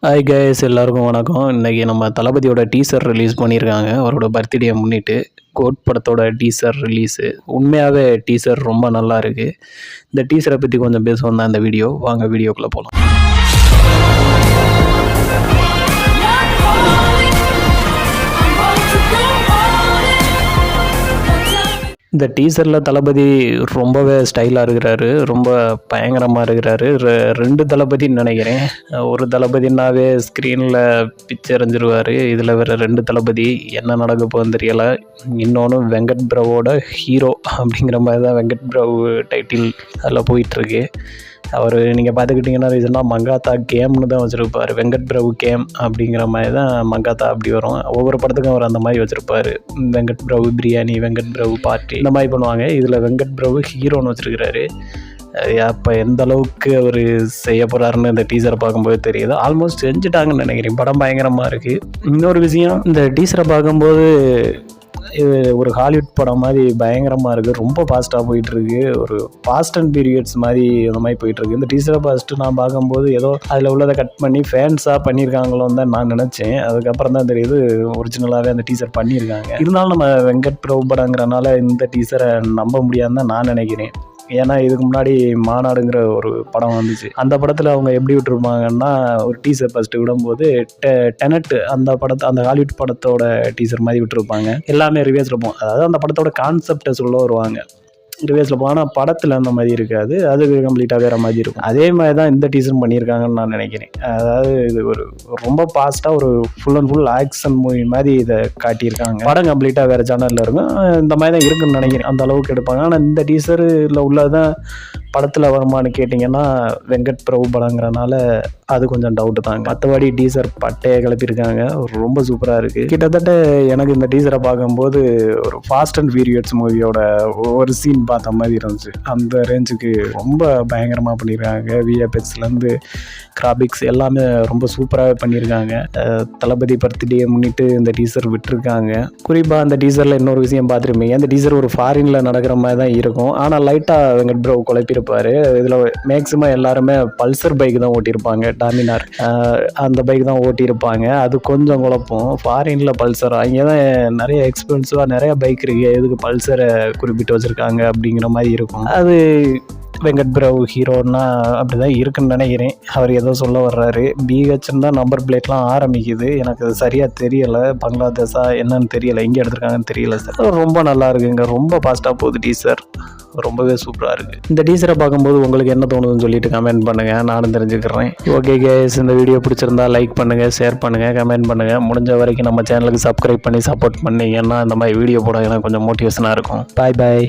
Hi guys, எல்லாருக்கும் வணக்கம். இன்றைக்கி நம்ம தளபதியோட டீசர் ரிலீஸ் பண்ணியிருக்காங்க. அவரோட பர்த்டே முன்னிட்டு கோட் படத்தோட டீசர் ரிலீஸு. உண்மையாகவே டீசர் ரொம்ப நல்லா இருக்குது. இந்த டீசரை பற்றி கொஞ்சம் பேசுவோம் தான் இந்த வீடியோ. வாங்க வீடியோக்குள்ளே போகலாம். இந்த டீசரில் தளபதி ரொம்பவே ஸ்டைலாக இருக்கிறாரு, ரொம்ப பயங்கரமாக இருக்கிறாரு. ரெண்டு தளபதின்னு நினைக்கிறேன். ஒரு தளபதினாவே ஸ்க்ரீனில் பிச்சரிஞ்சிருவார். இதில் வேறு ரெண்டு தளபதி. என்ன நடக்க போகுதுன்னு தெரியலை. இன்னொன்று வெங்கட் பிரவோட ஹீரோ அப்படிங்கிற மாதிரி தான் வெங்கட் பிரவ் டைட்டில் அதில் போயிட்டுருக்கு. அவர் நீங்கள் பார்த்துக்கிட்டிங்கன்னா ரீசனாக மங்காத்தா கேம்னு தான் வச்சுருப்பார். வெங்கட் பிரபு கேம் அப்படிங்கிற மாதிரி தான் மங்காத்தா அப்படி வரும். ஒவ்வொரு படத்துக்கும் அவர் அந்த மாதிரி வச்சுருப்பார். வெங்கட் பிரபு பிரியாணி, வெங்கட் பிரபு பார்ட்டி, இந்த மாதிரி பண்ணுவாங்க. இதில் வெங்கட் பிரபு ஹீரோன்னு வச்சுருக்கிறாரு. அப்போ எந்த அளவுக்கு அவர் செய்ய போகிறாருன்னு இந்த டீசரை பார்க்கும்போது தெரியுது. ஆல்மோஸ்ட் செஞ்சுட்டாங்கன்னு நினைக்கிறேன். படம் பயங்கரமாக இருக்குது. இன்னொரு விஷயம், இந்த டீசரை பார்க்கும்போது இது ஒரு ஹாலிவுட் படம் மாதிரி பயங்கரமாக இருக்குது. ரொம்ப ஃபாஸ்ட்டாக போயிட்டுருக்கு. ஒரு ஃபாஸ்ட் அண்ட் பீரியட்ஸ் மாதிரி அந்த மாதிரி போயிட்டுருக்கு. இந்த டீசரை ஃபஸ்ட்டு நான் பார்க்கும்போது ஏதோ அதில் உள்ளதை கட் பண்ணி ஃபேன்ஸாக பண்ணியிருக்காங்களோன்னு தான் நான் நினச்சேன். அதுக்கப்புறம் தான் தெரியுது ஒரிஜினலாகவே அந்த டீசர் பண்ணியிருக்காங்க. இருந்தாலும் நம்ம வெங்கட் பிரபு படங்கிறனால இந்த டீசரை நம்ப முடியாதுன்னு தான் நான் நினைக்கிறேன். ஏன்னா இதுக்கு முன்னாடி மாநாடுங்கிற ஒரு படம் வந்துச்சு. அந்த படத்தில் அவங்க எப்படி விட்டுருப்பாங்கன்னா, ஒரு டீசர் ஃபஸ்ட்டு விடும்போது டெனட் அந்த ஹாலிவுட் படத்தோட டீசர் மாதிரி விட்டுருப்பாங்க. எல்லாமே ரிவேஸில் போகும். அதாவது அந்த படத்தோட கான்செப்டை சொல்ல வருவாங்க. ரிவேஸில் போகும். ஆனால் படத்தில் அந்த மாதிரி இருக்காது. அது கம்ப்ளீட்டாக வேறு மாதிரி இருக்கும். அதே மாதிரி தான் இந்த டீசர் பண்ணியிருக்காங்கன்னு நான் நினைக்கிறேன். அதாவது இது ஒரு ரொம்ப ஃபாஸ்ட்டாக ஒரு full and full action movie மாதிரி இதை காட்டியிருக்காங்க. படம் கம்ப்ளீட்டாக வேறு சேனலில் இருக்கும். இந்த மாதிரி தான் இருக்குன்னு நினைக்கிறேன். அந்த அளவுக்கு எடுப்பாங்க. ஆனால் இந்த டீசரில் உள்ளதான் படத்தில் வருமானு கேட்டிங்கன்னா வெங்கட் பிரபு படங்கிறனால அது கொஞ்சம் டவுட்டு தாங்க. மற்றபடி டீசர் பட்டையை கிளப்பியிருக்காங்க. ரொம்ப சூப்பராக இருக்குது. கிட்டத்தட்ட எனக்கு இந்த டீசரை பார்க்கும்போது ஒரு ஃபாஸ்ட் அண்ட் ஃபியூரியஸ் மூவியோட ஒரு சீன் பார்த்த மாதிரி இருந்துச்சு. அந்த ரேஞ்சுக்கு ரொம்ப பயங்கரமாக பண்ணியிருக்காங்க. விஎஃப்எக்ஸ்லேருந்து கிராபிக்ஸ் எல்லாமே ரொம்ப சூப்பராகவே பண்ணியிருக்காங்க. தளபதி பர்த்டே முன்னிட்டு இந்த டீசர் விட்டுருக்காங்க. குறிப்பாக அந்த டீசரில் இன்னொரு விஷயம் பார்த்துருப்பீங்க. அந்த டீசர் ஒரு ஃபாரினில் நடக்கிற மாதிரி தான் இருக்கும். ஆனால் லைட்டாக வெங்கட் பிரபு குழப்பியிருப்பார். இதில் மேக்ஸிமம் எல்லாருமே பல்சர் பைக் தான் ஓட்டியிருப்பாங்க. டாமினார் அந்த பைக் தான் ஓட்டியிருப்பாங்க. அது கொஞ்சம் குழப்பம். ஃபாரினில் பல்சர், அங்கே தான் நிறைய எக்ஸ்பென்சிவாக நிறைய பைக் இருக்குது. எதுக்கு பல்சரை குறிப்பிட்டு வச்சுருக்காங்க அப்படிங்கிற மாதிரி இருக்கும். அது வெங்கட் பிரபு ஹீரோன்னா அப்படி தான் இருக்குன்னு நினைக்கிறேன். அவர் ஏதோ சொல்ல வர்றாரு. பிஹெச்ன்னு தான் நம்பர் பிளேட்லாம் ஆரம்பிக்குது. எனக்கு அது சரியாக தெரியலை. பங்களாதேஷா என்னன்னு தெரியலை. எங்கே எடுத்துருக்காங்கன்னு தெரியல சார். ரொம்ப நல்லா இருக்குங்க. ரொம்ப ஃபாஸ்ட்டாக போகுது டீசர். ரொம்பவே சூப்பராக இருக்குது. இந்த டீசரை பார்க்கும்போது உங்களுக்கு என்ன தோணுதுன்னு சொல்லிட்டு கமெண்ட் பண்ணுங்கள். நானும் தெரிஞ்சுக்கிறேன். ஓகே கேஸ், இந்த வீடியோ பிடிச்சிருந்தா லைக் பண்ணுங்கள், ஷேர் பண்ணுங்கள், கமெண்ட் பண்ணுங்கள். முடிஞ்ச வரைக்கும் நம்ம சேனலுக்கு சப்ஸ்கிரைப் பண்ணி சப்போர்ட் பண்ணிங்கன்னா இந்த மாதிரி வீடியோ போட எனக்கு கொஞ்சம் மோட்டிவேஷனாக இருக்கும். பாய் பாய்.